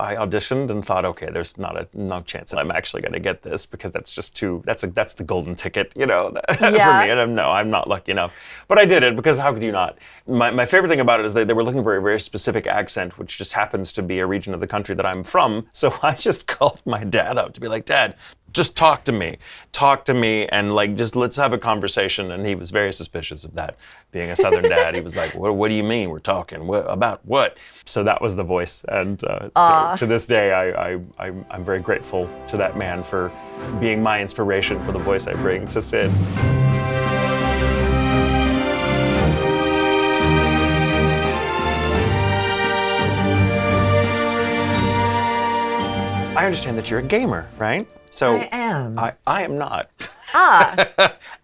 I auditioned and thought, okay, there's no chance I'm actually going to get this because that's just that's the golden ticket, for me. And I'm not lucky enough. But I did it because how could you not? My favorite thing about it is they were looking for a very specific accent, which just happens to be a region of the country that I'm from. So I just called my dad up to be like, Dad, just talk to me, and just let's have a conversation. And he was very suspicious of that, being a Southern dad. He was like, what do you mean we're talking? About what? So that was the voice. And so to this day, I'm very grateful to that man for being my inspiration for the voice I bring to Sid. I understand that you're a gamer, right? So I am. I am not.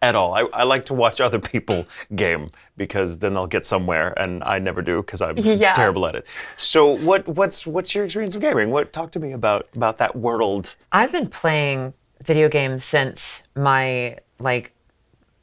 At all. I like to watch other people game because then they'll get somewhere, and I never do because I'm terrible at it. So what's your experience of gaming? Talk to me about that world. I've been playing video games since my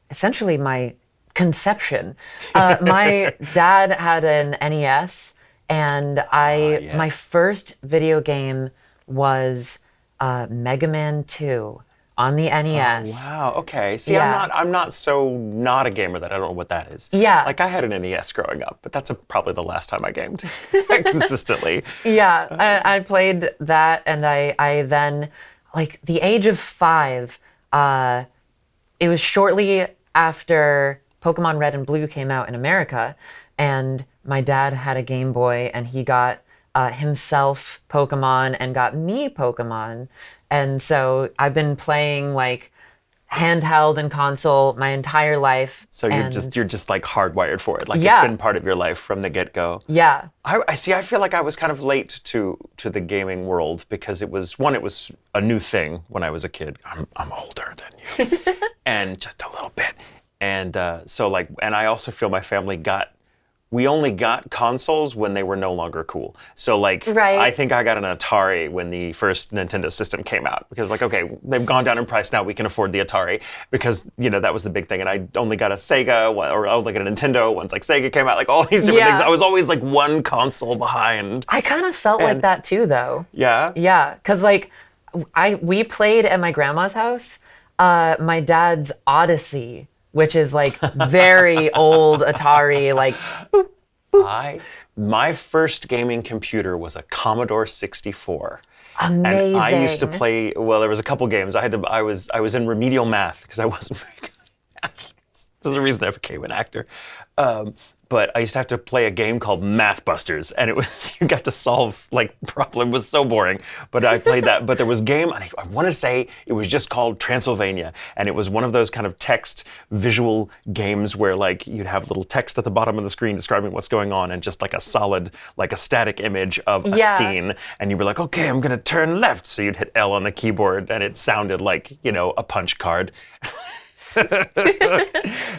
essentially my conception. My dad had an NES, and my first video game was Mega Man 2 on the NES. Oh, wow. Okay. See, I'm not a gamer that I don't know what that is. Yeah. Like I had an NES growing up, but that's probably the last time I gamed consistently. Yeah. I played that, and I then, the age of 5, it was shortly after Pokemon Red and Blue came out in America, and my dad had a Game Boy, and he got himself Pokemon and got me Pokemon. And so I've been playing handheld and console my entire life. So you're just hardwired for it. It's been part of your life from the get-go. Yeah. I see. I feel like I was kind of late to the gaming world because it was a new thing when I was a kid. I'm older than you, and just a little bit. And and I also feel my family we only got consoles when they were no longer cool. So right. I think I got an Atari when the first Nintendo system came out because okay, they've gone down in price now, we can afford the Atari because, that was the big thing. And I only got a Sega or a Nintendo once Sega came out, all these different things. I was always one console behind. I kind of felt like that too though. Yeah? Yeah, because we played at my grandma's house, my dad's Odyssey, which is very old Atari, boop, boop. My first gaming computer was a Commodore 64. Amazing. And I used to play, there was a couple games. I was in remedial math because I wasn't very good at math. There's a reason I became an actor. But I used to have to play a game called Math Busters, and it was, you got to solve, problem was so boring. But I played that, but there was a game, I want to say it was just called Transylvania, and it was one of those kind of text visual games where you'd have little text at the bottom of the screen describing what's going on, and just a solid, a static image of a scene, and you were like, okay, I'm gonna turn left, so you'd hit L on the keyboard, and it sounded like, a punch card.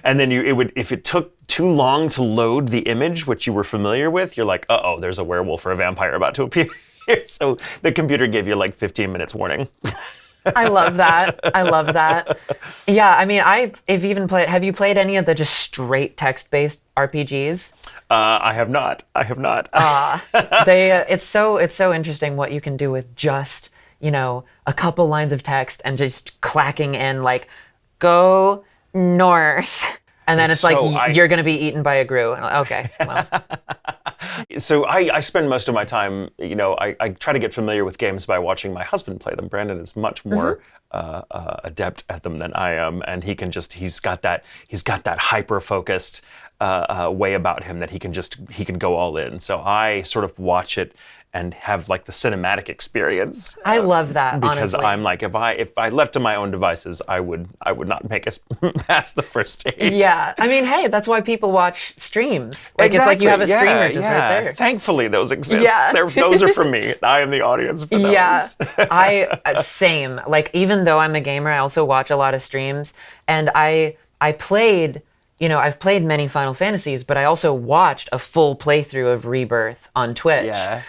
And then if it took too long to load the image, which you were familiar with, you're like, uh-oh, there's a werewolf or a vampire about to appear. So the computer gave you 15 minutes warning. I love that. Yeah, I mean, have you played any of the just straight text-based RPGs? I have not. It's so interesting what you can do with just, a couple lines of text and just clacking in go north. And then you're going to be eaten by a Gru. Okay, well. So I spend most of my time, I try to get familiar with games by watching my husband play them. Brandon is much more adept at them than I am, and he's got that hyper-focused way about him that he can go all in. So I sort of watch it and have the cinematic experience. I love that, because honestly. I'm if I left to my own devices, I would not make us past the first stage. Yeah, I mean, hey, that's why people watch streams. Exactly. It's you have a streamer just right there. Thankfully, those exist. Yeah. Those are for me. I am the audience for those. Yeah, same. Even though I'm a gamer, I also watch a lot of streams, and I played. I've played many Final Fantasies, but I also watched a full playthrough of Rebirth on Twitch. Yeah.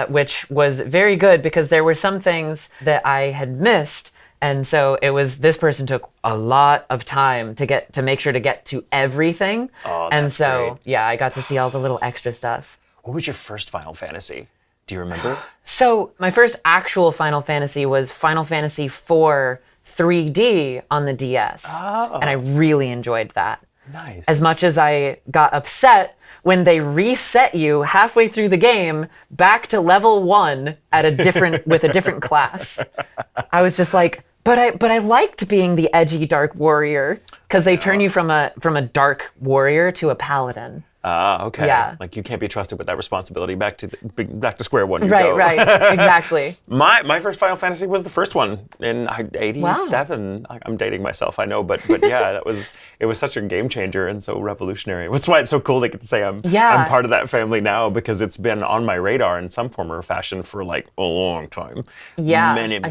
Which was very good because there were some things that I had missed. And so this person took a lot of time to make sure to get to everything. Oh, and that's so, great. yeah, I got to see all the little extra stuff. What was your first Final Fantasy? Do you remember? So my first actual Final Fantasy was Final Fantasy IV 3D on the DS. Oh. And I really enjoyed that. Nice. As much as I got upset when they reset you halfway through the game back to level 1 at with a different class. I was just like, but I liked being the edgy dark warrior, because they turn you from a dark warrior to a paladin. Okay. Yeah. Like you can't be trusted with that responsibility. Back to square one. You Right, go. right, exactly. My first Final Fantasy was the first one in '87. Wow. I'm dating myself, I know, but yeah, it was such a game changer and so revolutionary. That's why it's so cool to get to say I'm part of that family now, because it's been on my radar in some form or fashion for like a long time. Yeah, many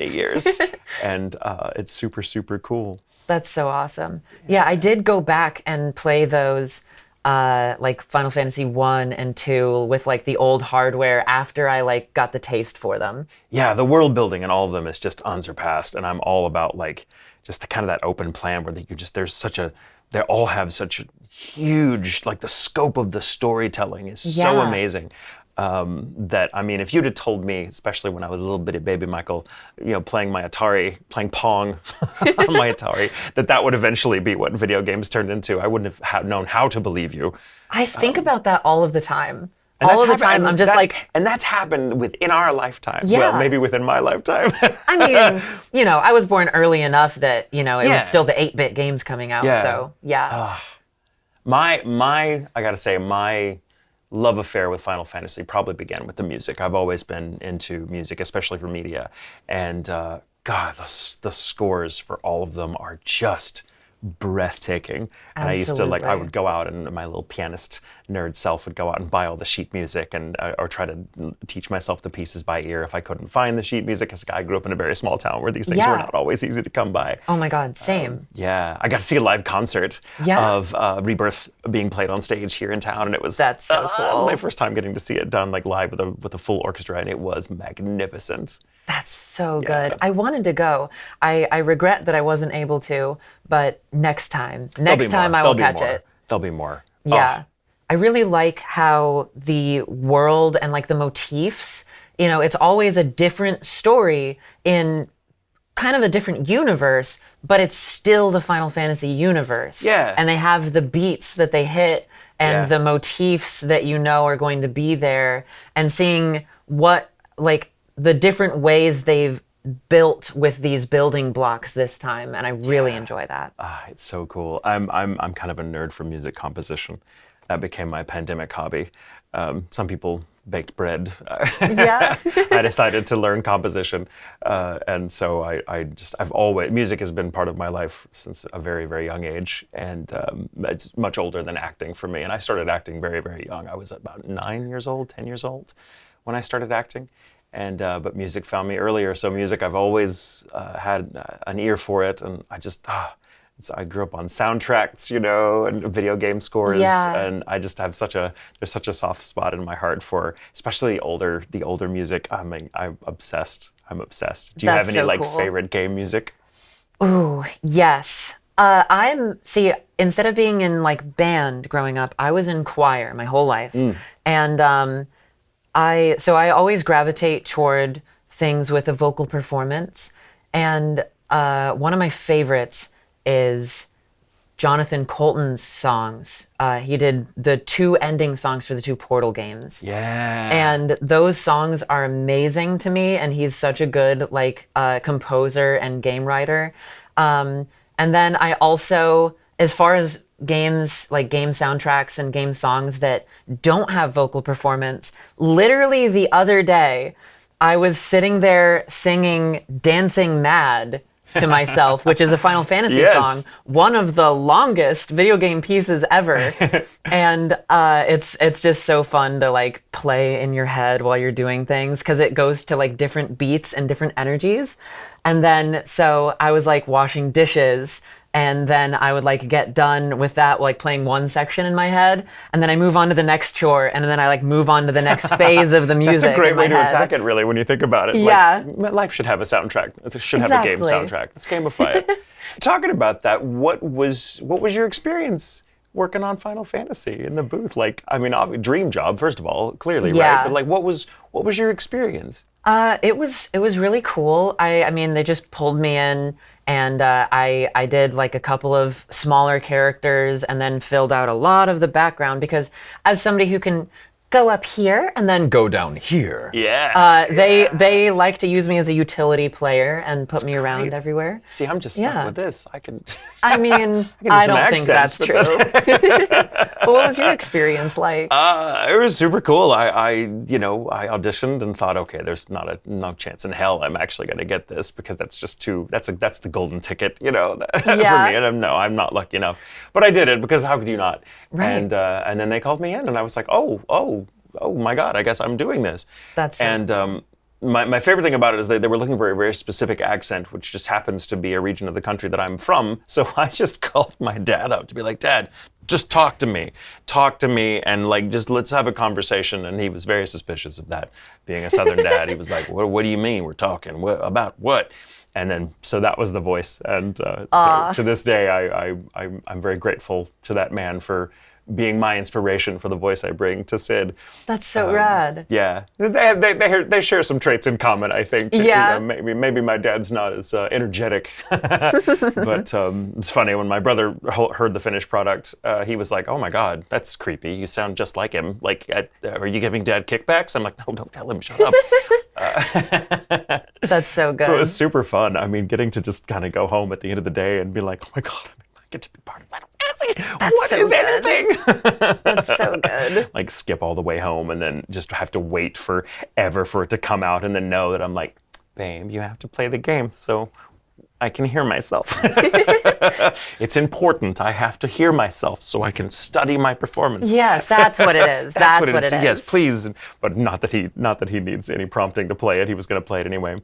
years, and it's super, super cool. That's so awesome. Yeah, I did go back and play those like Final Fantasy 1 and 2 with like the old hardware after I like got the taste for them. Yeah, the world building in all of them is just unsurpassed, and I'm all about like just the kind of that open plan where they all have such a huge, like the scope of the storytelling is so amazing. That, I mean, if you'd have told me, especially when I was a little bitty baby Michael, playing Pong on my Atari, that would eventually be what video games turned into, I wouldn't have known how to believe you. I think about that all of the time. All of the time, I'm just like... And that's happened within our lifetime. Yeah. Well, maybe within my lifetime. I mean, I was born early enough that, it was still the 8-bit games coming out, so, yeah. I gotta say, my love affair with Final Fantasy probably began with the music. I've always been into music, especially for media. And God, the scores for all of them are just breathtaking. And I used to I would go out, and my little pianist nerd self would go out and buy all the sheet music, and or try to teach myself the pieces by ear if I couldn't find the sheet music, because I grew up in a very small town where these things were not always easy to come by. Oh my God, same. I got to see a live concert of Rebirth being played on stage here in town, and it was that's so cool. It was my first time getting to see it done like live with a full orchestra, and it was magnificent. That's so good. I wanted to go. I regret that I wasn't able to, but next time I will catch it. There'll be more. Yeah. I really like how the world and like the motifs, it's always a different story in kind of a different universe, but it's still the Final Fantasy universe. Yeah. And they have the beats that they hit and the motifs that are going to be there, and seeing what like the different ways they've built with these building blocks this time, and I really enjoy that. It's so cool. I'm kind of a nerd for music composition. That became my pandemic hobby. Some people baked bread. I decided to learn composition, and so I've always, music has been part of my life since a very, very young age, and it's much older than acting for me. And I started acting very, very young. I was about 10 years old when I started acting. And but music found me earlier. So music, I've always had an ear for it, and I grew up on soundtracks, and video game scores, and I just have there's such a soft spot in my heart for especially the older music. I'm obsessed. Do you have any cool favorite game music? Ooh, yes. Instead of being in like band growing up, I was in choir my whole life, and I always gravitate toward things with a vocal performance, and one of my favorites is Jonathan Coulton's songs. He did the 2 ending songs for the 2 Portal games. Yeah. And those songs are amazing to me, and he's such a good composer and game writer. And then I also, as far as games, like game soundtracks and game songs that don't have vocal performance, literally the other day, I was sitting there singing Dancing Mad to myself, which is a Final Fantasy song, one of the longest video game pieces ever. And it's just so fun to like play in your head while you're doing things, because it goes to like different beats and different energies. And then so I was like washing dishes, and then I would like get done with that, like playing one section in my head, and then I move on to the next chore, and then I like move on to the next phase of the music. That's a great way to attack it, really, when you think about it. Yeah. Like, life should have a soundtrack. It should have a game soundtrack. Let's gamify it. Talking about that, what was your experience working on Final Fantasy in the booth? Like, I mean, dream job, first of all, clearly, Yeah. right? But like, what was your experience? It was really cool. I mean, they just pulled me in, and I did like a couple of smaller characters, and then filled out a lot of the background because as somebody who can go up here and then go down here. Yeah. They like to use me as a utility player and put me around everywhere. See, I'm just stuck with this. I can. I mean, I don't think that's true. But what was your experience like? It was super cool. I auditioned and thought, okay, there's no chance in hell I'm actually going to get this because that's just too. That's the golden ticket, for me. And I'm not lucky enough. But I did it because how could you not? Right. And then they called me in, and I was like, oh my God, I guess I'm doing this. My favorite thing about it is they were looking for a very specific accent, which just happens to be a region of the country that I'm from. So I just called my dad up to be like, Dad, just talk to me, and like just let's have a conversation. And he was very suspicious of that, being a Southern dad. He was like, what do you mean we're talking? About what? And then, so that was the voice. And so to this day, I'm very grateful to that man for being my inspiration for the voice I bring to Sid. That's so rad. Yeah, they share some traits in common, I think. Yeah. Maybe my dad's not as energetic, but it's funny when my brother heard the finished product, he was like, "Oh my God, that's creepy. You sound just like him. Like, are you giving Dad kickbacks?" I'm like, "No, don't tell him. Shut up." That's so good. It was super fun. I mean, getting to just kind of go home at the end of the day and be like, "Oh my God, I get to be part of Final Fantasy. What is anything?" That's so good. Like skip all the way home and then just have to wait forever for it to come out and then know that I'm like, babe, you have to play the game so I can hear myself. It's important. I have to hear myself so I can study my performance. Yes, that's what it is. That's what it is. Yes, please. But not that he needs any prompting to play it. He was going to play it anyway.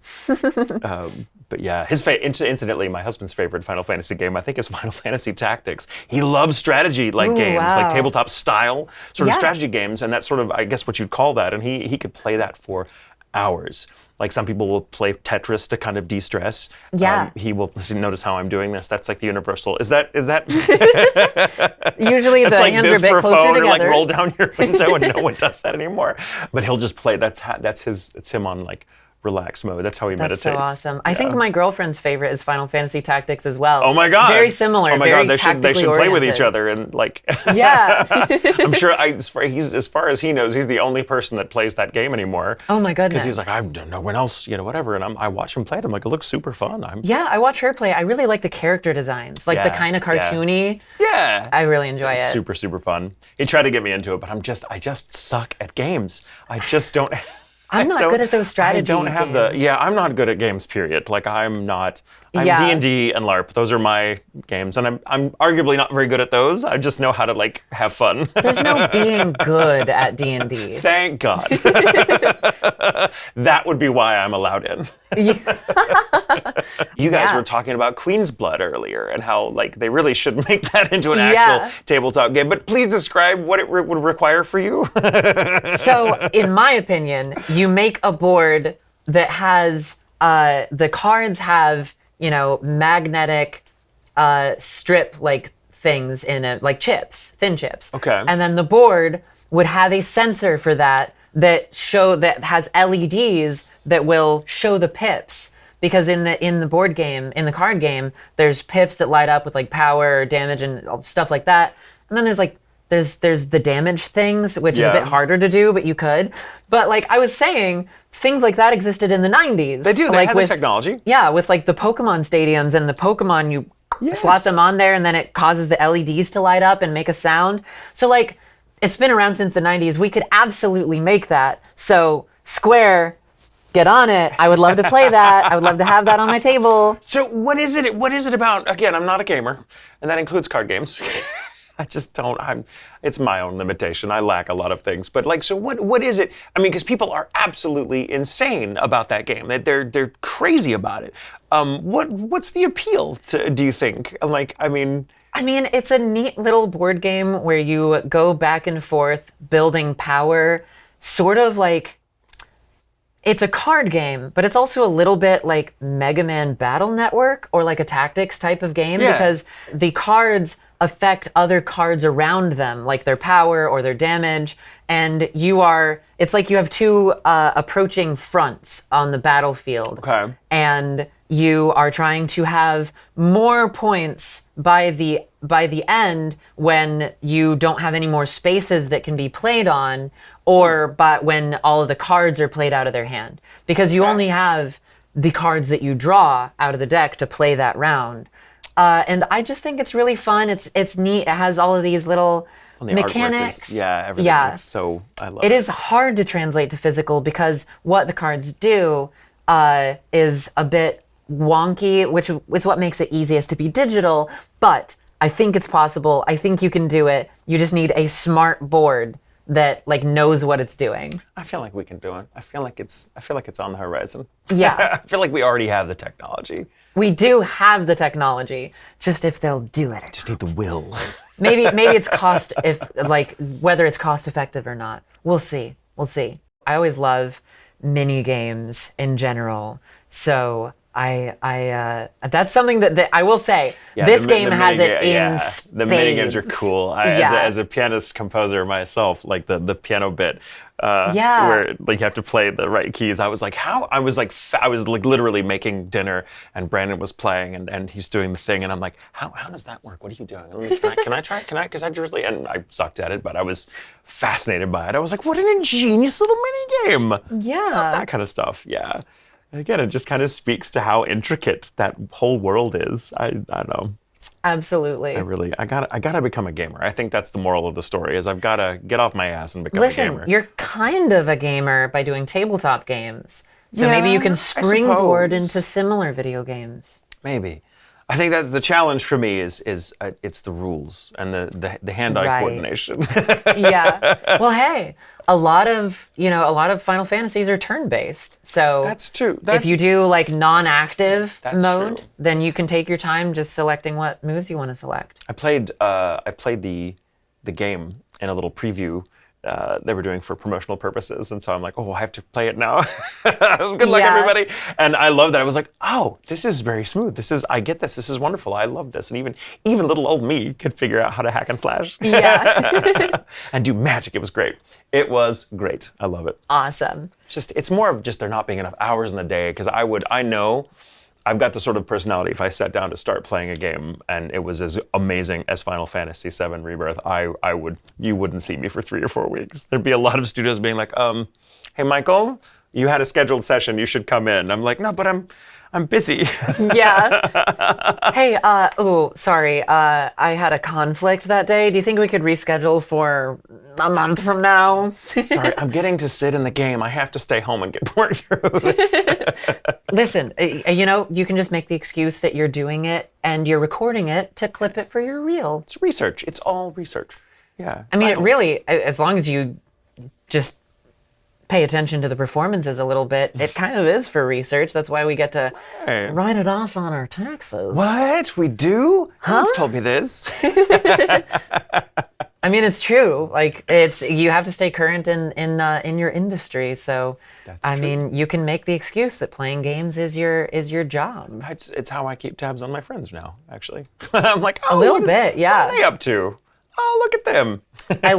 But yeah, incidentally, my husband's favorite Final Fantasy game, I think, is Final Fantasy Tactics. He loves strategy games, like tabletop style sort of strategy games, and that's sort of, I guess, what you'd call that. And he could play that for hours. Like some people will play Tetris to kind of de-stress. Yeah. He will notice how I'm doing this. That's like the universal. Is that? Usually the like hands this are a bit for a closer phone, together. or like roll down your window, and no one does that anymore. But he'll just play. It's him on like relax mode. That's how he meditates. That's so awesome. I think my girlfriend's favorite is Final Fantasy Tactics as well. Oh my God. Very similar. Oh my very God. They should play with each oriented. other and like. Yeah. I'm sure. As far as he knows, he's the only person that plays that game anymore. Oh my goodness. Because he's like, I don't know no one else, whatever. And I watch him play it. I'm like, it looks super fun. Yeah, I watch her play. I really like the character designs, like the kind of cartoony. Yeah. I really enjoy it. Super, super fun. He tried to get me into it, but I just suck at games. I just don't. I'm not good at those strategy I don't have games. I'm not good at games, period. Like I'm Yeah. D&D and LARP. Those are my games. And I'm arguably not very good at those. I just know how to like have fun. There's no being good at D&D. Thank God. That would be why I'm allowed in. You guys were talking about Queen's Blood earlier and how like they really should make that into an actual tabletop game. But please describe what it would require for you. So, in my opinion, you make a board that has the cards have magnetic strip like things in it, like chips, thin chips. Okay. And then the board would have a sensor for that has LEDs that will show the pips. Because in the board game, in the card game, there's pips that light up with like power, damage, and stuff like that. And then there's the damage things, which is a bit harder to do, but you could. But like I was saying, things like that existed in the 90s. They do. They like had the technology. Yeah, with like the Pokemon stadiums and the Pokemon, you slot them on there and then it causes the LEDs to light up and make a sound. So like it's been around since the 90s. We could absolutely make that. So Square, get on it. I would love to play that. I would love to have that on my table. So what is it about? Again, I'm not a gamer, and that includes card games. I just don't. It's my own limitation. I lack a lot of things. But like, so what is it? I mean, because people are absolutely insane about that game. They're crazy about it. What's the appeal do you think? Like, I mean, it's a neat little board game where you go back and forth building power, sort of like. It's a card game, but it's also a little bit like Mega Man Battle Network or like a tactics type of game because the cards affect other cards around them, like their power or their damage. And it's like you have two approaching fronts on the battlefield. Okay. And you are trying to have more points by the end when you don't have any more spaces that can be played on, but when all of the cards are played out of their hand. Because you only have the cards that you draw out of the deck to play that round. And I just think it's really fun. It's neat. It has all of these little mechanics. Everything looks so, I love it. It is hard to translate to physical because what the cards do is a bit wonky, which is what makes it easiest to be digital. But I think it's possible. I think you can do it. You just need a smart board that like knows what it's doing. I feel like we can do it. I feel like it's on the horizon. Yeah. I feel like we already have the technology. We do have the technology. Just if they'll do it. Just need the will. Maybe it's whether it's cost effective or not. We'll see. I always love mini games in general. So I that's something that I will say. This game has it in spades. The mini games are cool. As a pianist composer myself, like the piano bit, where like you have to play the right keys. I was like, I was literally making dinner, and Brandon was playing, and he's doing the thing, and I'm like, how does that work? What are you doing? Can I try? Because I sucked at it, but I was fascinated by it. I was like, what an ingenious little mini game. Yeah, that kind of stuff. Yeah. And again, it just kind of speaks to how intricate that whole world is. I don't know. Absolutely. I gotta become a gamer. I think that's the moral of the story, is I've gotta get off my ass and become a gamer. Listen, you're kind of a gamer by doing tabletop games. So maybe you can springboard into similar video games. Maybe. I think that the challenge for me is it's the rules and the hand-eye coordination. Yeah. Well, hey, a lot of Final Fantasies are turn-based. So that's true. If you do like non-active mode, then you can take your time just selecting what moves you want to select. I played the game in a little preview they were doing for promotional purposes, and so I'm like, oh, I have to play it now. Good luck, everybody. And I love that. I was like, oh, this is very smooth. I get this. This is wonderful. I love this. And even little old me could figure out how to hack and slash. Yeah. And do magic. It was great. It was great. I love it. Awesome. It's more of just there not being enough hours in the day, because I know I've got the sort of personality, if I sat down to start playing a game and it was as amazing as Final Fantasy VII Rebirth, you wouldn't see me for 3 or 4 weeks. There'd be a lot of studios being like, hey, Michael, you had a scheduled session, you should come in. I'm like, no, but I'm busy. Yeah. Hey, sorry, I had a conflict that day. Do you think we could reschedule for a month from now? Sorry, I'm getting to sit in the game. I have to stay home and get work through this. Listen, you can just make the excuse that you're doing it and you're recording it to clip it for your reel. It's research. It's all research. Yeah. I mean, it really, as long as you just pay attention to the performances a little bit, it kind of is for research. That's why we get to write it off on our taxes. What? We do? Huh? No one's told me this. I mean, it's true. Like, you have to stay current in your industry. So, that's true. You can make the excuse that playing games is your job. It's how I keep tabs on my friends now. Actually, I'm like, a little bit, yeah. What are they up to? Oh, look at them. I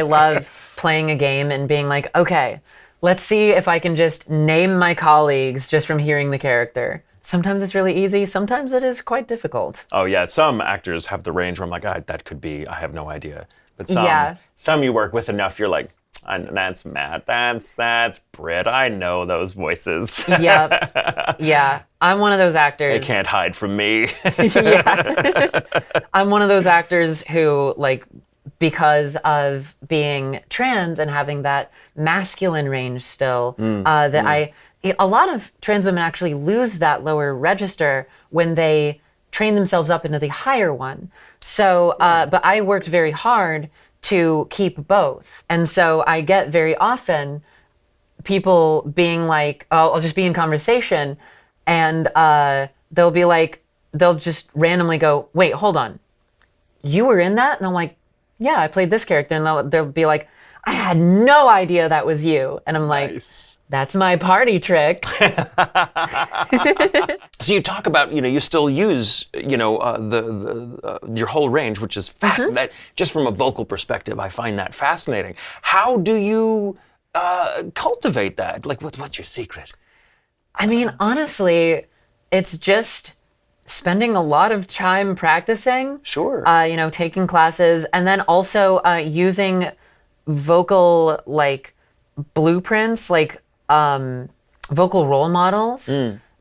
love playing a game and being like, okay, let's see if I can just name my colleagues just from hearing the character. Sometimes it's really easy. Sometimes it is quite difficult. Oh yeah, some actors have the range where I'm like, that could be. I have no idea. But some you work with enough, you're like, that's Matt. That's Britt. I know those voices. Yep. Yeah. I'm one of those actors. They can't hide from me. Yeah. I'm one of those actors who, like, because of being trans and having that masculine range still, a lot of trans women actually lose that lower register when they train themselves up into the higher one. So, but I worked very hard to keep both. And so I get very often people being like, oh, I'll just be in conversation and they'll just randomly go, wait, hold on. You were in that? And I'm like, yeah, I played this character. And they'll be like, I had no idea that was you. And I'm like, Nice. that's my party trick. So you talk about, you still use, your whole range, which is fascinating. Just from a vocal perspective, I find that fascinating. How do you cultivate that? Like, what's your secret? I mean, honestly, it's just spending a lot of time practicing. Sure. Taking classes, and then also using vocal like blueprints, like vocal role models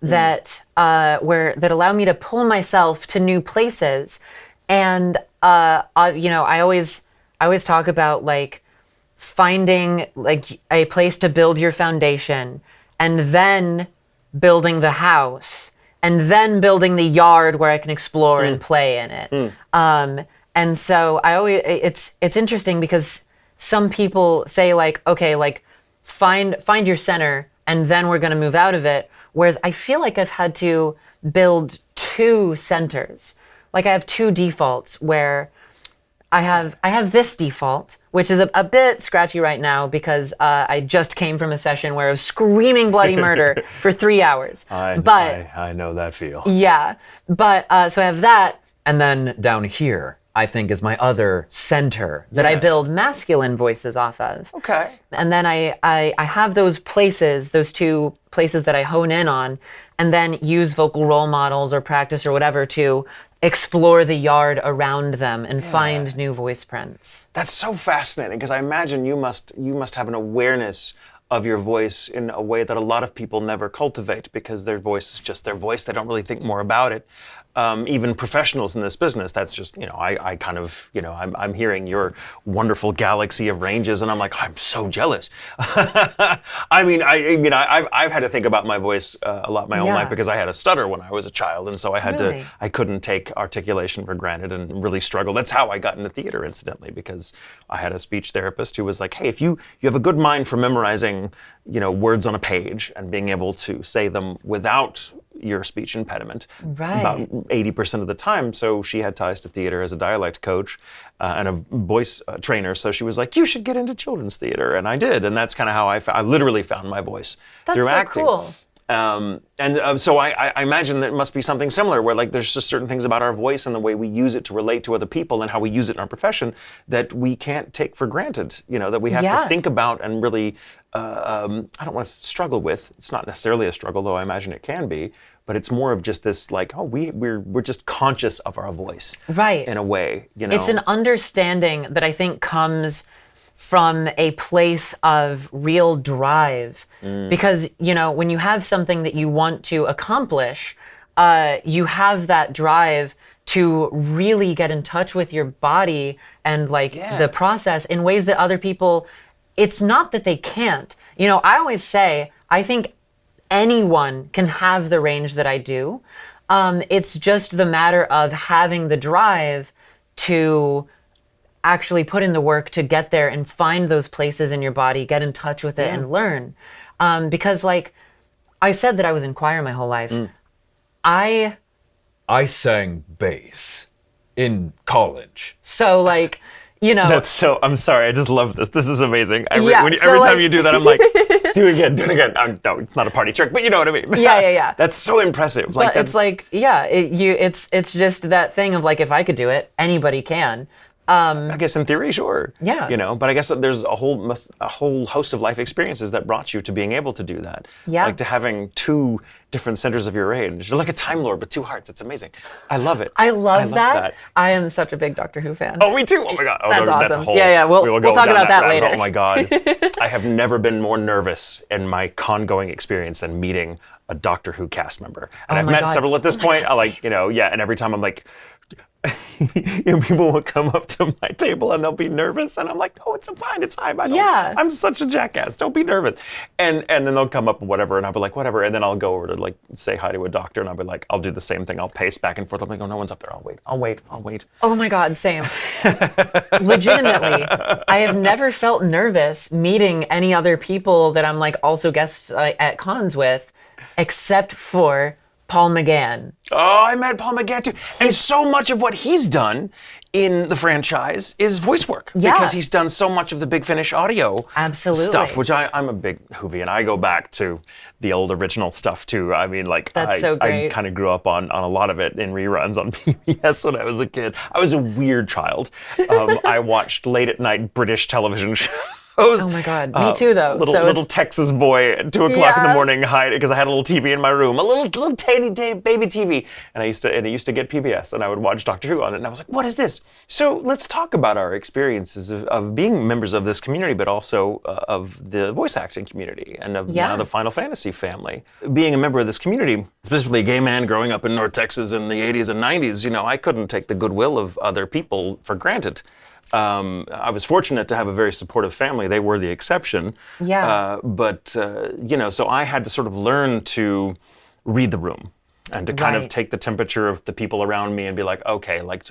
that allow me to pull myself to new places. And I always talk about like finding like a place to build your foundation, and then building the house, and then building the yard where I can explore and play in it. And so it's interesting because some people say like, okay, like find your center and then we're going to move out of it. Whereas I feel like I've had to build two centers. Like I have two defaults where I have this default, which is a bit scratchy right now because I just came from a session where I was screaming bloody murder for 3 hours. I know that feel. Yeah, but so I have that, and then down here I think is my other center that I build masculine voices off of. Okay. And then I have those places, those two places that I hone in on, and then use vocal role models or practice or whatever to explore the yard around them and find new voice prints. That's so fascinating because I imagine you must have an awareness of your voice in a way that a lot of people never cultivate because their voice is just their voice. They don't really think more about it. Even professionals in this business, that's just, I kind of, I'm hearing your wonderful galaxy of ranges and I'm like, I'm so jealous. I've had to think about my voice a lot my own life because I had a stutter when I was a child. And so I couldn't take articulation for granted and really struggled. That's how I got into theater, incidentally, because I had a speech therapist who was like, hey, if you have a good mind for memorizing, words on a page and being able to say them without your speech impediment about 80% of the time. So she had ties to theater as a dialect coach and a voice trainer. So she was like, you should get into children's theater. And I did. And that's kind of how I literally found my voice through acting. Cool. So I imagine that it must be something similar where like there's just certain things about our voice and the way we use it to relate to other people and how we use it in our profession that we can't take for granted, that we have to think about and really, I don't want to struggle with. It's not necessarily a struggle, though I imagine it can be, but it's more of just this like, we're just conscious of our voice. Right. In a way, It's an understanding that I think comes from a place of real drive. Because, when you have something that you want to accomplish, you have that drive to really get in touch with your body and the process in ways that other people, it's not that they can't. I always say, I think anyone can have the range that I do. It's just the matter of having the drive to actually put in the work to get there and find those places in your body, get in touch with it and learn. Because I said that I was in choir my whole life. I sang bass in college. So That's so, I'm sorry, I just love this. This is amazing. Every Yeah, so time you do that, I'm like, do it again. No, it's not a party trick, but you know what I mean. Yeah. That's so impressive. But it's it's just that thing of if I could do it, anybody can. I guess in theory, sure. Yeah. But I guess that there's a whole host of life experiences that brought you to being able to do that. Yeah. Like to having two different centers of your range. You're like a Time Lord with two hearts. It's amazing. I love it. I love that. I am such a big Doctor Who fan. Oh, me too. Oh my God. That's awesome. That's a whole, We'll talk about that later. Oh my God. I have never been more nervous in my con-going experience than meeting a Doctor Who cast member. And I've met several at this point. And every time I'm like, people will come up to my table and they'll be nervous and I'm like, oh, it's fine. I'm such a jackass. Don't be nervous. And then they'll come up and whatever and I'll be like, whatever. And then I'll go over to say hi to a doctor and I'll be like, I'll do the same thing. I'll pace back and forth. I'm like, oh, no one's up there. I'll wait. Oh my God, same. Legitimately, I have never felt nervous meeting any other people that I'm also guests at cons with, except for Paul McGann. Oh, I met Paul McGann too. And so much of what he's done in the franchise is voice work. Yeah. Because he's done so much of the Big Finish audio stuff, which I'm a big Whovian. I go back to the old original stuff too. I mean, like, That's so great. I kind of grew up on a lot of it in reruns on PBS when I was a kid. I was a weird child. I watched late at night British television shows. Oh my God, me too though. Little Texas boy at 2 o'clock in the morning, because I had a little TV in my room, a little tiny baby TV, and it used to get PBS, and I would watch Doctor Who on it, and I was like, what is this? So let's talk about our experiences of being members of this community, but also of the voice acting community and of now the Final Fantasy family. Being a member of this community, specifically a gay man growing up in North Texas in the 80s and 90s, I couldn't take the goodwill of other people for granted. I was fortunate to have a very supportive family. They were the exception. Yeah. So I had to sort of learn to read the room and to kind of take the temperature of the people around me and be like, okay, look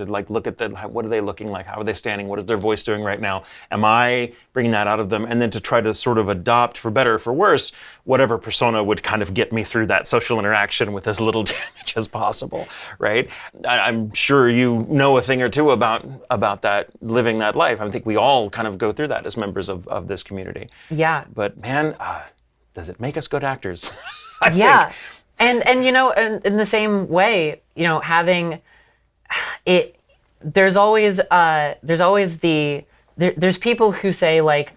at what are they looking like? How are they standing? What is their voice doing right now? Am I bringing that out of them? And then to try to sort of adopt, for better or for worse, whatever persona would kind of get me through that social interaction with as little damage as possible, right? I'm sure you know a thing or two about that, living that life. I think we all kind of go through that as members of this community. Yeah. But man, does it make us good actors? I think. And in the same way, having it, there's people who say like,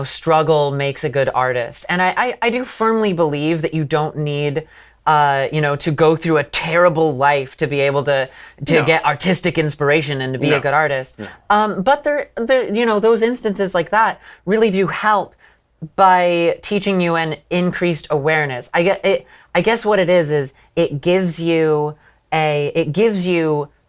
struggle makes a good artist. And I do firmly believe that you don't need to go through a terrible life to be able to get artistic inspiration and to be a good artist. But there, those instances like that really do help by teaching you an increased awareness. I guess what it is it gives you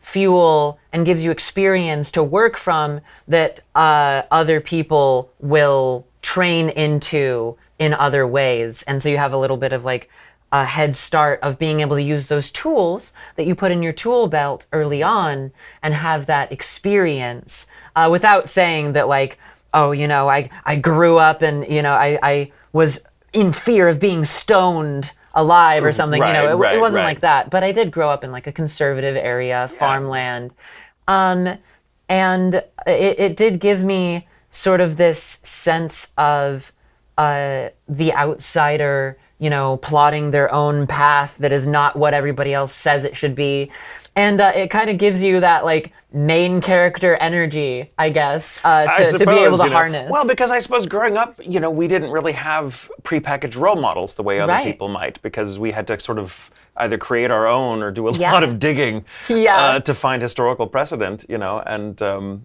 fuel and gives you experience to work from that other people will train into in other ways. And so you have a little bit of like a head start of being able to use those tools that you put in your tool belt early on and have that experience without saying that like, oh, I grew up and, I was in fear of being stoned alive or something. It wasn't like that. But I did grow up in like a conservative area, farmland. And it did give me sort of this sense of the outsider, plotting their own path that is not what everybody else says it should be. And it kind of gives you that like main character energy, I guess, to be able to harness. Well, because I suppose growing up, we didn't really have prepackaged role models the way other people might, because we had to sort of either create our own or do a lot of digging to find historical precedent, and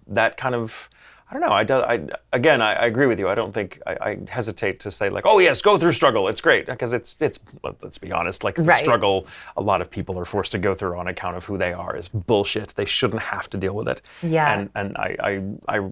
that kind of, I don't know. I agree with you. I don't think I hesitate to say like, oh yes, go through struggle. It's great, because it's let's be honest, like the struggle a lot of people are forced to go through on account of who they are is bullshit. They shouldn't have to deal with it. Yeah. And I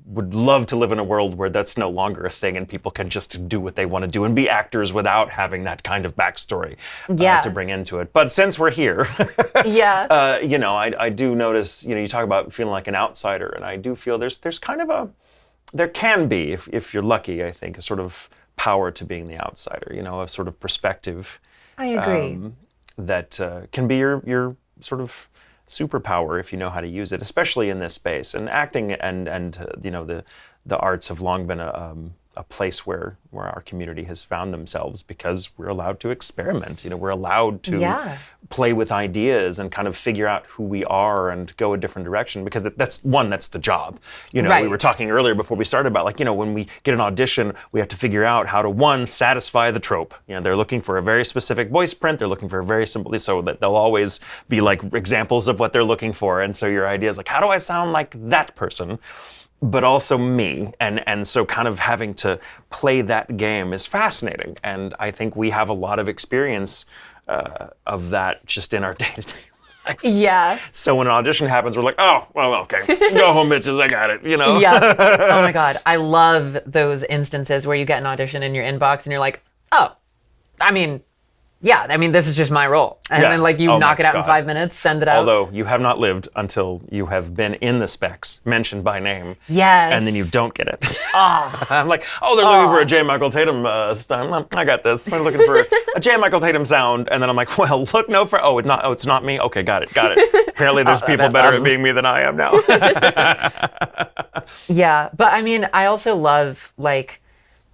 would love to live in a world where that's no longer a thing and people can just do what they want to do and be actors without having that kind of backstory to bring into it. But since we're here, I do notice, you talk about feeling like an outsider, and I do feel there's kind of there can be, if you're lucky, I think, a sort of power to being the outsider, a sort of perspective. I agree. That can be your sort of superpower if you know how to use it, especially in this space. And acting and the arts have long been a place where our community has found themselves, because we're allowed to experiment. We're allowed to play with ideas and kind of figure out who we are and go a different direction, because that's the job. We were talking earlier before we started about like, when we get an audition, we have to figure out how to satisfy the trope. They're looking for a very specific voice print. They're looking for a very simple, so that they'll always be like examples of what they're looking for. And so your idea is like, how do I sound like that person, but also me? And so kind of having to play that game is fascinating. And I think we have a lot of experience of that just in our day-to-day life. Yeah. So when an audition happens, we're like, oh, well, okay, go home, bitches, I got it, Yeah. Oh my God. I love those instances where you get an audition in your inbox and you're like, oh, I mean, yeah, I mean, this is just my role. And Yeah. then like you Oh knock my it out in God. 5 minutes, send it out. Although you have not lived until you have been in the specs, mentioned by name. Yes. And then you don't get it. I'm like, oh, they're looking for a J. Michael Tatum sound. I got this. I'm looking for a J. Michael Tatum sound. And then I'm like, well, look, no, it's not me. Okay, got it. Apparently there's people better at being me than I am now. Yeah, but I mean, I also love like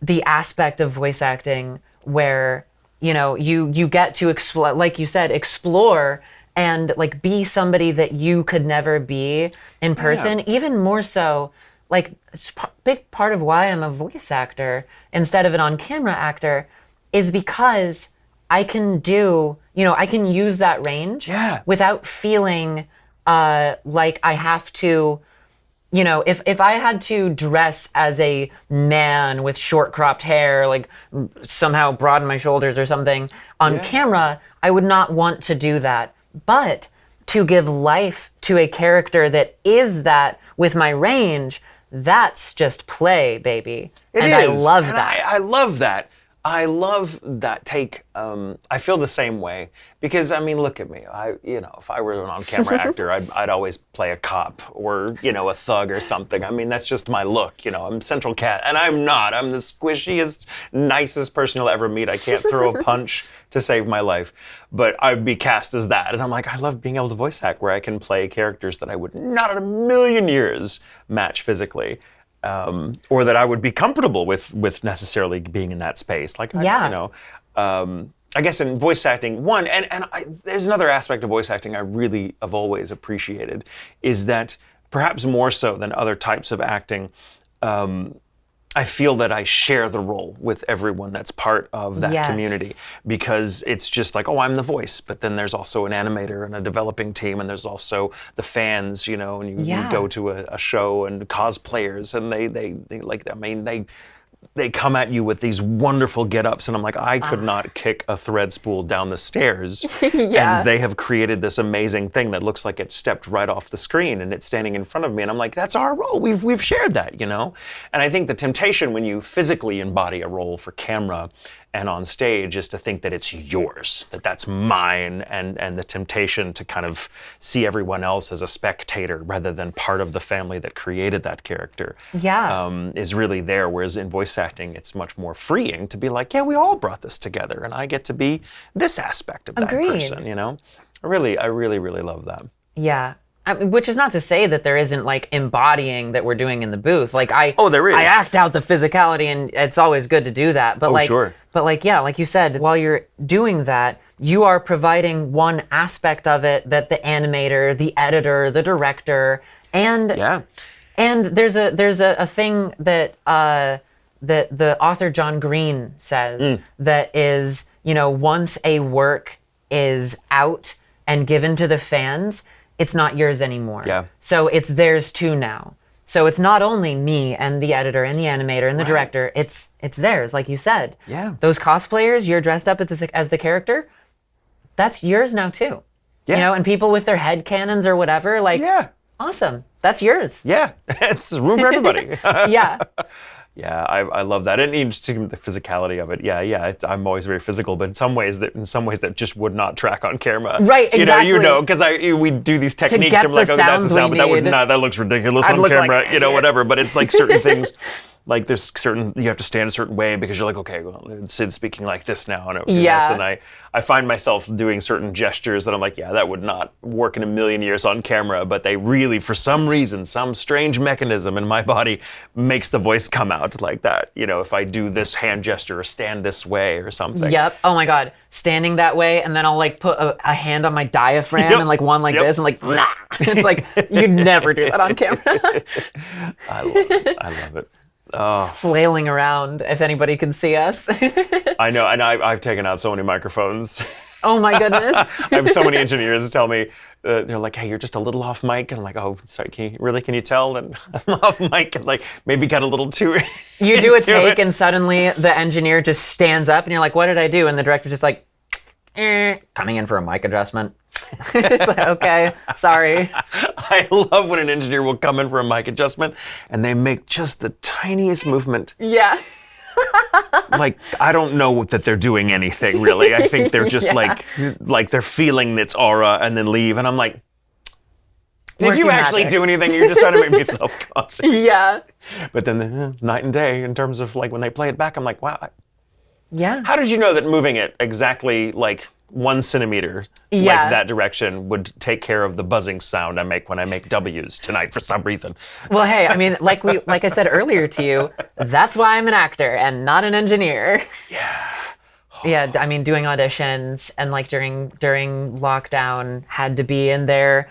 the aspect of voice acting where, you know, you get to explore, like you said, explore and like be somebody that you could never be in person. Even more so, like it's a big part of why I'm a voice actor instead of an on-camera actor is because I can do, you know, I can use that range without feeling like I have to, you know, if I had to dress as a man with short cropped hair, like somehow broaden my shoulders or something on camera, I would not want to do that. But to give life to a character that is that with my range, that's just play, baby. I love that. I love that. I love that take. I feel the same way because I mean, look at me. If I were an on-camera actor, I'd always play a cop or a thug or something. I mean, that's just my look. I'm Central Cat, and I'm not. I'm the squishiest, nicest person you'll ever meet. I can't throw a punch to save my life, but I'd be cast as that. And I'm like, I love being able to voice act where I can play characters that I would not in a million years match physically. Or that I would be comfortable with necessarily being in that space. Like, I guess in voice acting, there's another aspect of voice acting I really have always appreciated is that perhaps more so than other types of acting, I feel that I share the role with everyone that's part of that community because it's just like, oh, I'm the voice, but then there's also an animator and a developing team, and there's also the fans, and you go to a show and cosplayers, and they come at you with these wonderful get-ups, and I'm like, I could not kick a thread spool down the stairs. And they have created this amazing thing that looks like it stepped right off the screen and it's standing in front of me. And I'm like, that's our role. We've shared that, And I think the temptation when you physically embody a role for camera and on stage is to think that it's yours, that's mine, and the temptation to kind of see everyone else as a spectator rather than part of the family that created that character is really there. Whereas in voice acting, it's much more freeing to be like, yeah, we all brought this together, and I get to be this aspect of that person, I really, really love that. Yeah. Which is not to say that there isn't like embodying that we're doing in the booth. Like there is. I act out the physicality, and it's always good to do that. But like you said, while you're doing that, you are providing one aspect of it that the animator, the editor, the director, and there's a thing that that the author John Green says that is, once a work is out and given to the fans, it's not yours anymore. Yeah. So it's theirs too now. So it's not only me and the editor and the animator and the director, it's theirs, like you said. Yeah. Those cosplayers, you're dressed up as the character, that's yours now too. Yeah. And people with their head cannons or whatever, awesome, that's yours. Yeah, it's room for everybody. Yeah. Yeah, I love that, and even just the physicality of it. Yeah, I'm always very physical, but in some ways that just would not track on camera. Right, exactly. Because we do these techniques, and we're like, oh, that's a sound, but that looks ridiculous on camera. Whatever. But it's like certain things. Like there's you have to stand a certain way because you're like, okay, well, Sid's speaking like this now, and this, and I find myself doing certain gestures that I'm like, yeah, that would not work in a million years on camera, but they really, for some reason, some strange mechanism in my body makes the voice come out like that. If I do this hand gesture or stand this way or something. Yep. Oh my God, standing that way, and then I'll like put a hand on my diaphragm and like one like this, and like, nah. It's like you'd never do that on camera. I love it. Flailing around, if anybody can see us. I know, and I've taken out so many microphones. Oh my goodness. I have so many engineers tell me, they're like, hey, you're just a little off mic. And I'm like, oh, sorry, can you tell? And I'm off mic. It's like, maybe got a little too You do a take and suddenly the engineer just stands up and you're like, what did I do? And the director's just like, coming in for a mic adjustment. It's like, okay, sorry. I love when an engineer will come in for a mic adjustment and they make just the tiniest movement. Yeah. like, I don't know that they're doing anything really. I think they're just like they're feeling its aura and then leave. And I'm like, did Working you actually magic. do anything? You're just trying to make me self-conscious. Yeah. But then night and day in terms of like when they play it back, I'm like, wow. Yeah. How did you know that moving it exactly like 1 centimeter like that direction would take care of the buzzing sound I make when I make W's tonight for some reason? Well, hey, I mean, like I said earlier to you, that's why I'm an actor and not an engineer. Yeah. Yeah, I mean, doing auditions and like during lockdown had to be in there.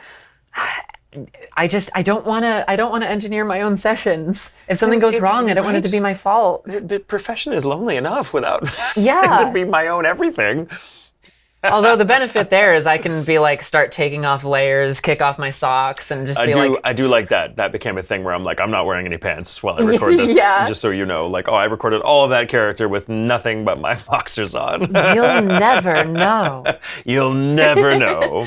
I don't want to engineer my own sessions. If something goes wrong, I don't want it to be my fault. The profession is lonely enough without Yeah. to be my own everything. Although the benefit there is I can be like, start taking off layers, kick off my socks, and just I do like that. That became a thing where I'm like, I'm not wearing any pants while I record this. Yeah. Just so you know, like, oh, I recorded all of that character with nothing but my boxers on. You'll never know. You'll never know.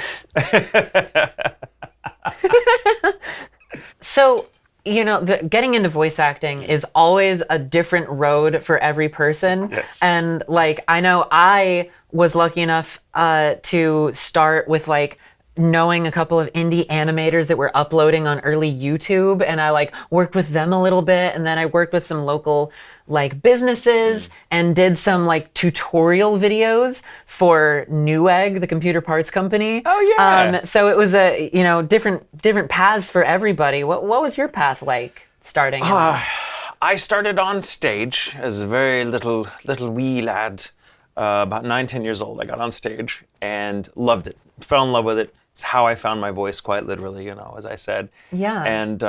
So, you know, getting into voice acting is always a different road for every person. Yes. And like, I know I was lucky enough to start with like knowing a couple of indie animators that were uploading on early YouTube, and I like worked with them a little bit, and then I worked with some local like businesses and did some like tutorial videos for Newegg, the computer parts company. Oh yeah. So it was a, you know, different paths for everybody. What was your path like starting? I started on stage as a very little wee lad, about 9-10 years old. I got on stage and loved it. Fell in love with it. It's how I found my voice, quite literally, you know, as I said. Yeah. And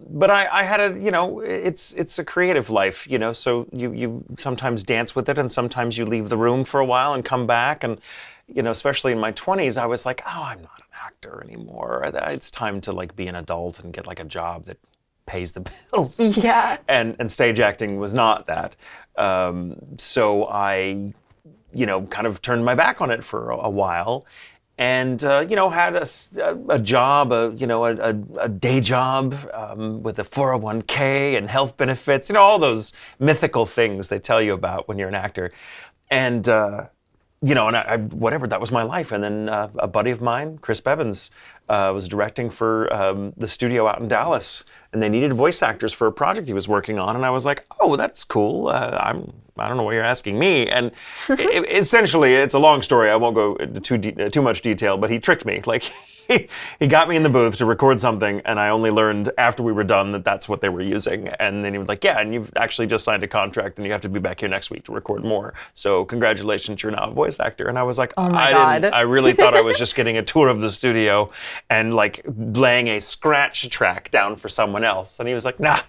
but I had a, you know, it's a creative life, you know. So you sometimes dance with it, and sometimes you leave the room for a while and come back. And you know, especially in my 20s, I was like, oh, I'm not an actor anymore. It's time to like be an adult and get like a job that pays the bills. Yeah. And stage acting was not that. So I, you know, kind of turned my back on it for a while. And you know, had a job, you know, a day job with a 401k and health benefits, you know, all those mythical things they tell you about when you're an actor. And you know, and I whatever, that was my life. And then a buddy of mine, Chris Bevins, was directing for the studio out in Dallas, and they needed voice actors for a project he was working on. And I was like, oh, that's cool. I don't know what you're asking me. And essentially, it's a long story. I won't go into too much detail, but he tricked me. Like, he got me in the booth to record something, and I only learned after we were done that that's what they were using. And then he was like, yeah, and you've actually just signed a contract, and you have to be back here next week to record more. So congratulations, you're now a voice actor. And I was like, oh my God. I really thought I was just getting a tour of the studio and like laying a scratch track down for someone else. And he was like, nah,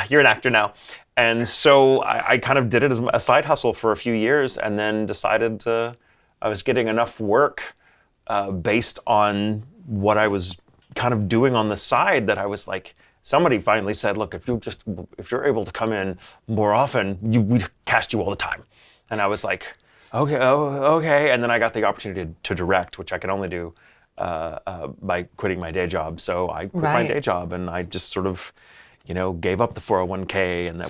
you're an actor now. And so I kind of did it as a side hustle for a few years, and then decided I was getting enough work based on what I was kind of doing on the side that I was like, somebody finally said, look, if you're able to come in more often, we'd cast you all the time. And I was like, okay. And then I got the opportunity to direct, which I could only do by quitting my day job. So I quit my day job, and I just sort of, you know, gave up the 401k and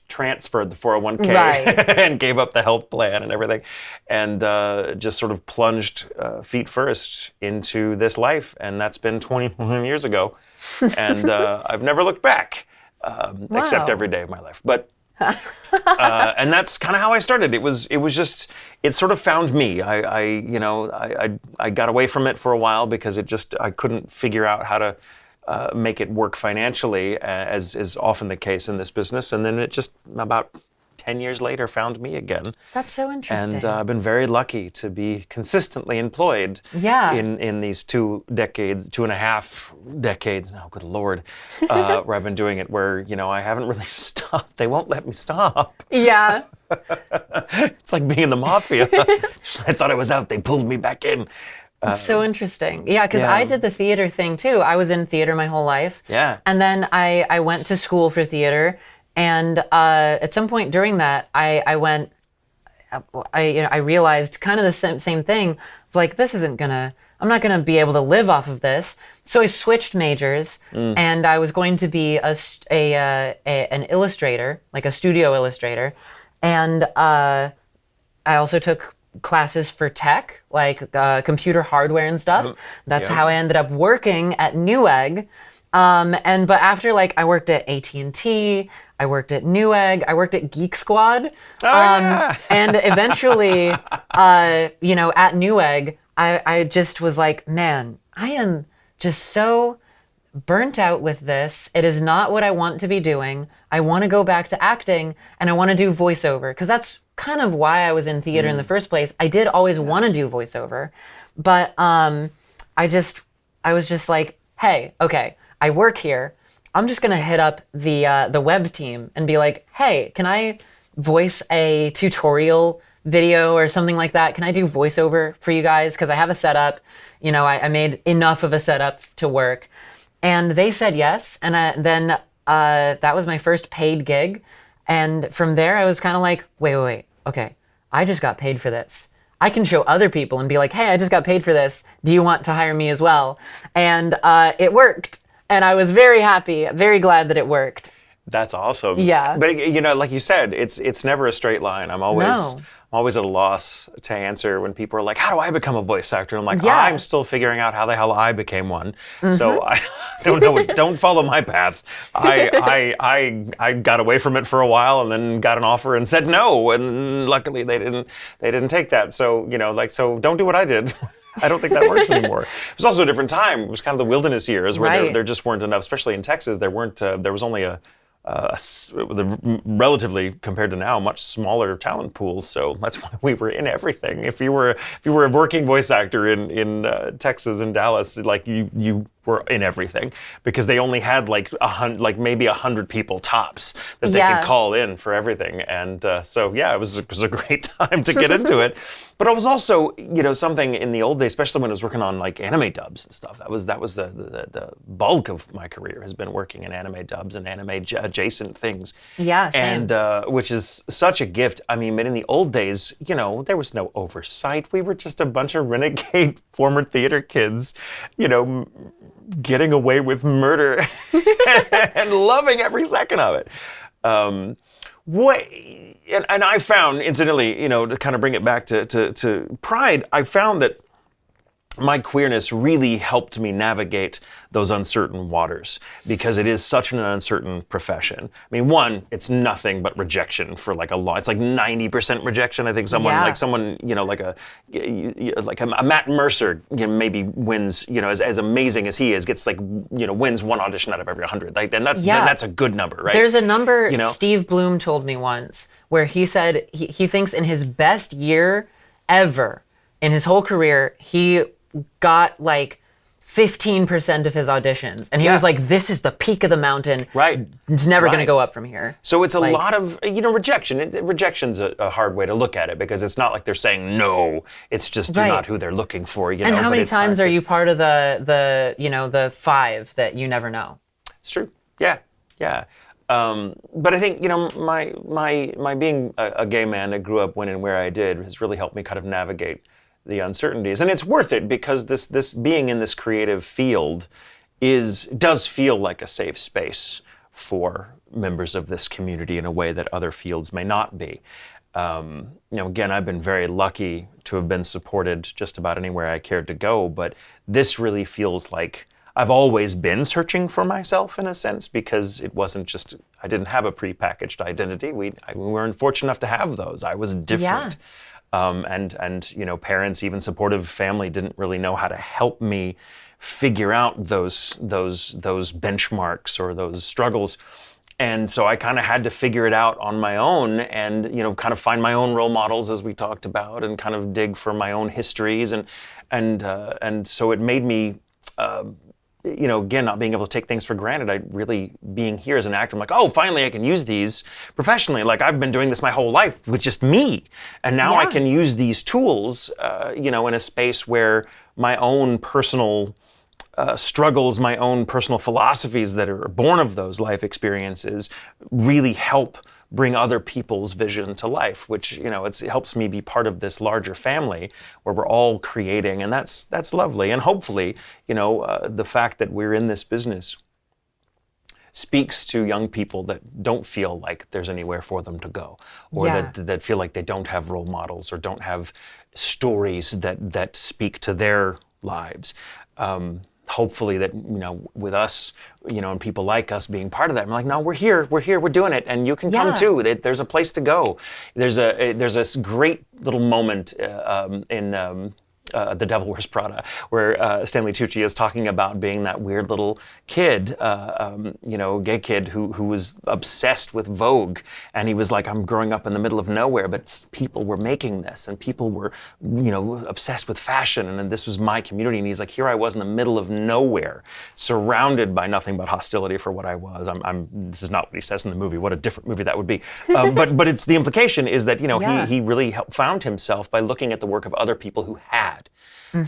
transferred the 401k and gave up the health plan and everything, and just sort of plunged feet first into this life. And that's been 21 years ago. And I've never looked back, except every day of my life. But and that's kind of how I started. It was just, it sort of found me. I got away from it for a while because I couldn't figure out how to make it work financially, as is often the case in this business. And then it just about 10 years later found me again. That's so interesting. And I've been very lucky to be consistently employed in these 2.5 decades now, good Lord, where I've been doing it, where, you know, I haven't really stopped. They won't let me stop. Yeah. It's like being in the mafia. I thought I was out. They pulled me back in. It's so interesting. Yeah, because I did the theater thing too. I was in theater my whole life. Yeah. And then I went to school for theater. And at some point during that, I realized kind of the same thing. Like, I'm not gonna be able to live off of this. So I switched majors, and I was going to be an illustrator, like a studio illustrator. And I also took classes for tech, like computer hardware and stuff. That's how I ended up working at Newegg. But after, like, I worked at AT&T, I worked at Newegg, I worked at Geek Squad. And eventually, at Newegg, I just was like, man, I am just so burnt out with this. It is not what I want to be doing. I want to go back to acting, and I want to do voiceover, because that's kind of why I was in theater in the first place. I did always want to do voiceover, but I was just like, hey, okay, I work here. I'm just gonna hit up the web team and be like, hey, can I voice a tutorial video or something like that? Can I do voiceover for you guys? Because I have a setup. I made enough of a setup to work. And they said yes. And then that was my first paid gig. And from there, I was kind of like, wait. Okay, I just got paid for this. I can show other people and be like, hey, I just got paid for this. Do you want to hire me as well? And it worked. And I was very happy, very glad that it worked. That's awesome. Yeah. But like you said, it's never a straight line. I'm always at a loss to answer when people are like, how do I become a voice actor? And I'm like, I'm still figuring out how the hell I became one. So I don't know. Don't follow my path. I got away from it for a while and then got an offer and said no. And luckily they didn't take that. So, so don't do what I did. I don't think that works anymore. It was also a different time. It was kind of the wilderness years where there just weren't enough, especially in Texas. There was only a relatively, compared to now, much smaller talent pool. So that's why we were in everything. If you were a working voice actor in Texas and Dallas, like you were in everything, because they only had maybe 100 people tops that they could call in for everything. And it was a great time to get into it. But it was also, something in the old days, especially when I was working on like anime dubs and stuff. That was the bulk of my career has been working in anime dubs and anime adjacent things. Yeah, same. And which is such a gift. I mean, but in the old days, there was no oversight. We were just a bunch of renegade former theater kids, getting away with murder and loving every second of it. And I found, incidentally, to kind of bring it back to Pride, I found that my queerness really helped me navigate those uncertain waters, because it is such an uncertain profession. I mean, one, it's nothing but rejection for like a lot. It's like 90% rejection. I think someone, like a Matt Mercer, maybe wins, as amazing as he is, gets wins one audition out of every 100. And that's a good number, right? There's a number Steve Bloom told me once where he said he thinks in his best year ever, in his whole career, he got like 15% of his auditions. And he was like, this is the peak of the mountain. Right. It's never going to go up from here. So it's a lot of, rejection. Rejection's a hard way to look at it, because it's not like they're saying no. It's just you're not who they're looking for. And how many times are you part of the 5 that you never know? It's true. Yeah. But I think, my being a gay man that grew up when and where I did has really helped me kind of navigate the uncertainties. And it's worth it, because this being in this creative field does feel like a safe space for members of this community in a way that other fields may not be. Again, I've been very lucky to have been supported just about anywhere I cared to go, but this really feels like I've always been searching for myself in a sense, because it wasn't just, I didn't have a prepackaged identity. We weren't fortunate enough to have those. I was different. Yeah. And parents, even supportive family, didn't really know how to help me figure out those benchmarks or those struggles. And so I kind of had to figure it out on my own, and kind of find my own role models, as we talked about, and kind of dig for my own histories, and so it made me again, not being able to take things for granted. Being here as an actor, I'm like, oh, finally I can use these professionally. Like, I've been doing this my whole life with just me. And now I can use these tools, in a space where my own personal struggles, my own personal philosophies that are born of those life experiences really help bring other people's vision to life, which, it helps me be part of this larger family where we're all creating, and that's lovely. And hopefully, the fact that we're in this business speaks to young people that don't feel like there's anywhere for them to go, or that feel like they don't have role models or don't have stories that speak to their lives. Hopefully that, with us, and people like us being part of that, I'm like, no, we're here, we're doing it, and you can come too. There's a place to go. There's a great little moment in The Devil Wears Prada, where Stanley Tucci is talking about being that weird little kid, gay kid who was obsessed with Vogue, and he was like, I'm growing up in the middle of nowhere, but people were making this, and people were, obsessed with fashion, and this was my community, and he's like, here I was in the middle of nowhere, surrounded by nothing but hostility for what I was. This is not what he says in the movie. What a different movie that would be. But it's the implication is that, he really found himself by looking at the work of other people who had.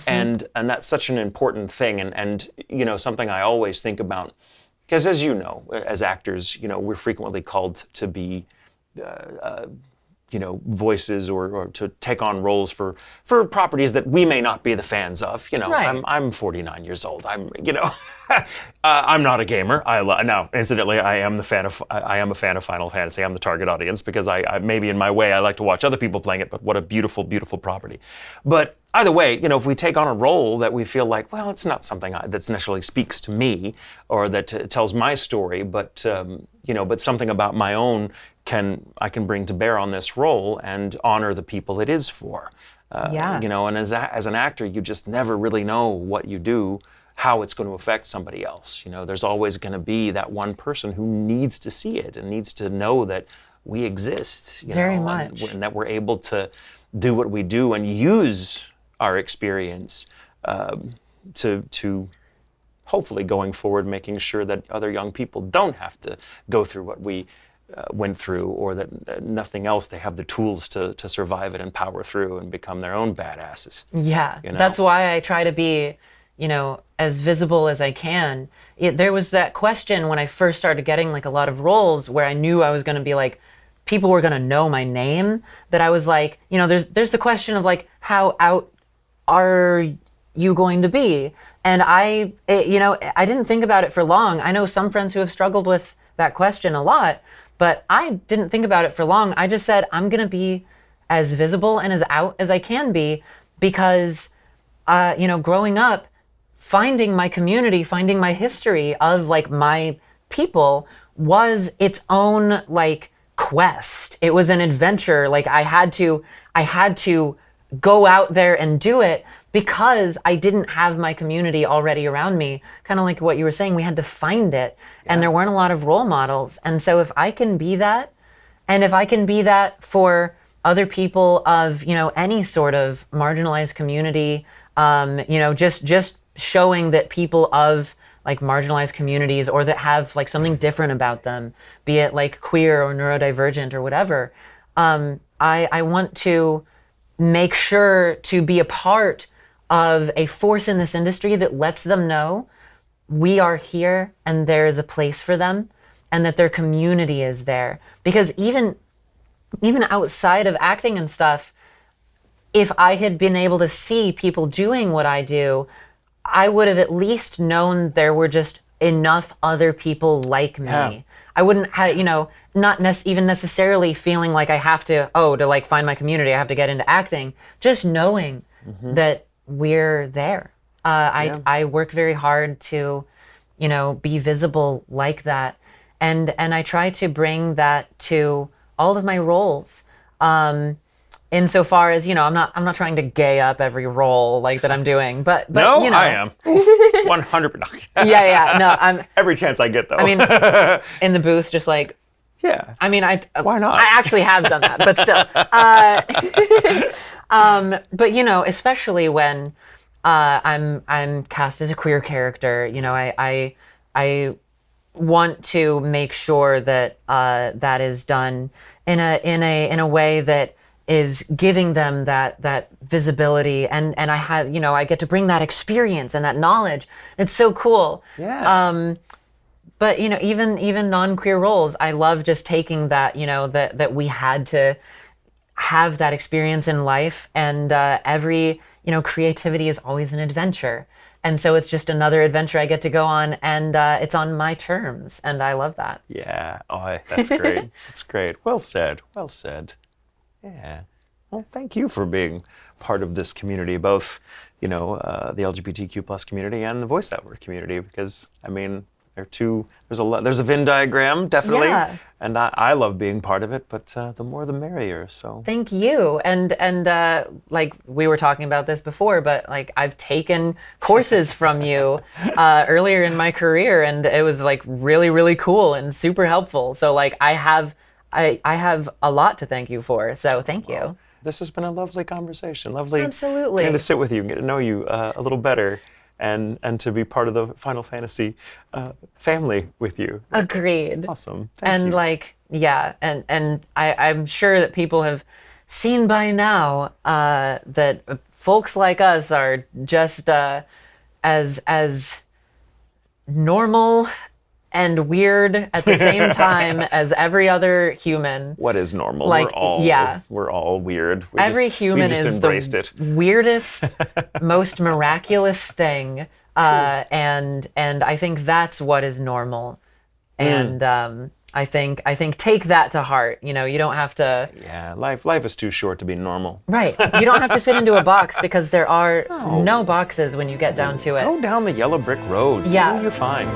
And that's such an important thing, and something I always think about, because as you know, as actors, we're frequently called to be voices or to take on roles for properties that we may not be the fans of. Right. I'm 49 years old. I'm not a gamer. Now, incidentally, I am a fan of Final Fantasy. I'm the target audience because I maybe in my way I like to watch other people playing it. But what a beautiful, beautiful property. But either way, if we take on a role that we feel like, well, it's not something that necessarily speaks to me or that tells my story, but something about my own I can bring to bear on this role and honor the people it is for. And as an actor, you just never really know what you do, how it's going to affect somebody else. There's always going to be that one person who needs to see it and needs to know that we exist. Very much. And that we're able to do what we do and use our experience to hopefully going forward, making sure that other young people don't have to go through what we went through, or that nothing else, they have the tools to survive it and power through and become their own badasses. Yeah, that's why I try to be, as visible as I can. There was that question when I first started getting like a lot of roles where I knew I was going to be like, people were going to know my name, that I was like, there's the question of like, how out are you going to be? And I didn't think about it for long. I know some friends who have struggled with that question a lot, but I didn't think about it for long. I just said, I'm going to be as visible and as out as I can be because, growing up, finding my community, finding my history of like my people was its own like quest. It was an adventure. Like I had to go out there and do it because I didn't have my community already around me. Kind of like what you were saying, we had to find it. And there weren't a lot of role models. And so if I can be that, and if I can be that for other people of, any sort of marginalized community, just showing that people of like marginalized communities or that have like something different about them, be it like queer or neurodivergent or whatever, I want to make sure to be a part of a force in this industry that lets them know we are here and there is a place for them and that their community is there. Because even outside of acting and stuff, if I had been able to see people doing what I do, I would have at least known there were just enough other people like me. Yeah. I wouldn't have, not even necessarily feeling like I have to like find my community, I have to get into acting. Just knowing that we're there. I work very hard to, be visible like that. And I try to bring that to all of my roles. Insofar as, I'm not trying to gay up every role like that I'm doing, but no, I am 100%. Yeah. No, I'm every chance I get though. I mean, in the booth, just like, yeah. I mean, why not? I actually have done that, but still. But especially when I'm cast as a queer character, I want to make sure that that is done in a way that is giving them that visibility, and I have, I get to bring that experience and that knowledge. It's so cool. Yeah. But even non-queer roles, I love just taking that, that we had to have that experience in life, and every creativity is always an adventure. And so it's just another adventure I get to go on, and it's on my terms, and I love that. Yeah. Oh, that's great. That's great. Well said. Well said. Yeah. Well, thank you for being part of this community, both, the LGBTQ plus community and the voice actor community, because, I mean, there's a Venn diagram, definitely. Yeah. And I love being part of it, but the more the merrier, so. Thank you. And like we were talking about this before, but like I've taken courses from you earlier in my career, and it was like really, really cool and super helpful. So like I have a lot to thank you for. So thank you. This has been a lovely conversation. Lovely Absolutely. getting to sit with you and get to know you a little better. And to be part of the Final Fantasy family with you. Agreed. Awesome. Thank you. And I'm sure that people have seen by now that folks like us are just as normal and weird at the same time as every other human. What is normal? Like, we're all weird. Every human is the weirdest, most miraculous thing, and I think that's what is normal. And I think take that to heart. You don't have to. Yeah, life is too short to be normal. Right. You don't have to fit into a box, because there are no boxes when you get down to it. Go down the yellow brick road. See who you find.